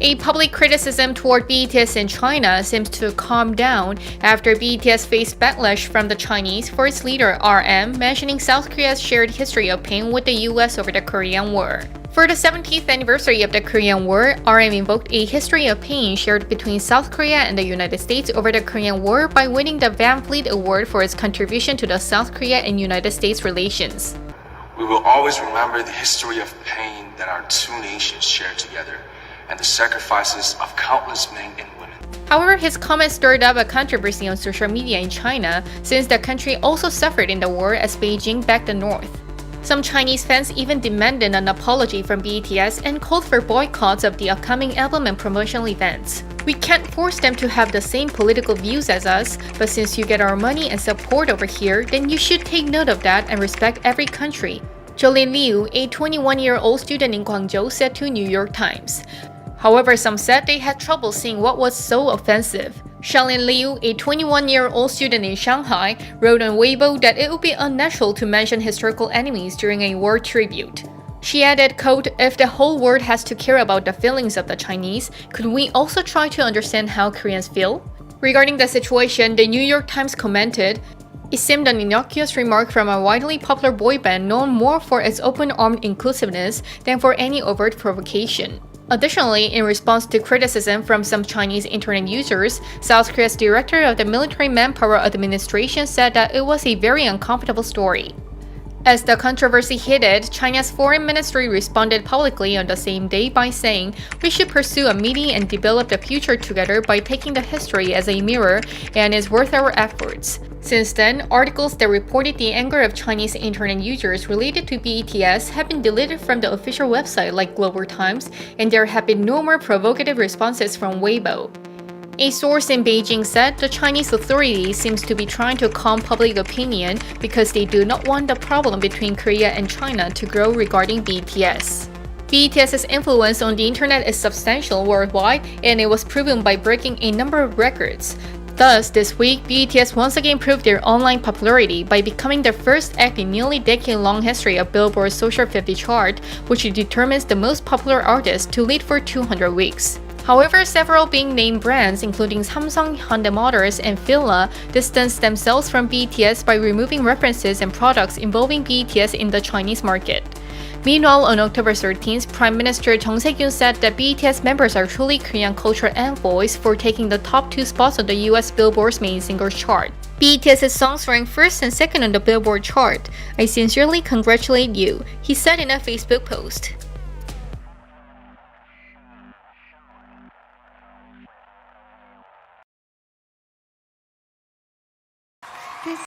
A public criticism toward BTS in China seems to calm down after BTS faced backlash from the Chinese for its leader RM mentioning South Korea's shared history of pain with the US over the Korean War. For the 70th anniversary of the Korean War, RM invoked a history of pain shared between South Korea and the United States over the Korean War by winning the Van Fleet Award for its contribution to the South Korea and United States relations. We will always remember the history of pain that our two nations shared together, and the sacrifices of countless men and women. However, his comments stirred up a controversy on social media in China since the country also suffered in the war as Beijing backed the North. Some Chinese fans even demanded an apology from BTS and called for boycotts of the upcoming album and promotional events. "We can't force them to have the same political views as us, but since you get our money and support over here, then you should take note of that and respect every country," Jolin Liu, a 21-year-old student in Guangzhou, said to New York Times. However, some said they had trouble seeing what was so offensive. Xiaolin Liu, a 21-year-old student in Shanghai, wrote on Weibo that it would be unnatural to mention historical enemies during a war tribute. She added, quote, "If the whole world has to care about the feelings of the Chinese, could we also try to understand how Koreans feel?" Regarding the situation, the New York Times commented, "It seemed an innocuous remark from a widely popular boy band known more for its open-armed inclusiveness than for any overt provocation." Additionally, in response to criticism from some Chinese internet users, South Korea's director of the Military Manpower Administration said that it was a very uncomfortable story. As the controversy heated, China's foreign ministry responded publicly on the same day by saying, "We should pursue a meeting and develop the future together by taking the history as a mirror and is worth our efforts." Since then, articles that reported the anger of Chinese internet users related to BTS have been deleted from the official website like Global Times, and there have been no more provocative responses from Weibo. A source in Beijing said the Chinese authorities seems to be trying to calm public opinion because they do not want the problem between Korea and China to grow regarding BTS. BTS's influence on the internet is substantial worldwide, and it was proven by breaking a number of records. Thus, this week, BTS once again proved their online popularity by becoming the first act in nearly decade-long history of Billboard's Social 50 chart, which determines the most popular artist to lead for 200 weeks. However, several big-name brands, including Samsung, Hyundai Motors, and Fila, distanced themselves from BTS by removing references and products involving BTS in the Chinese market. Meanwhile, on October 13th, Prime Minister Chung Se-kyun said that BTS members are truly Korean cultural envoys for taking the top 2 spots on the US Billboard's main singles chart. BTS's songs ranked first and second on the Billboard chart. "I sincerely congratulate you," he said in a Facebook post.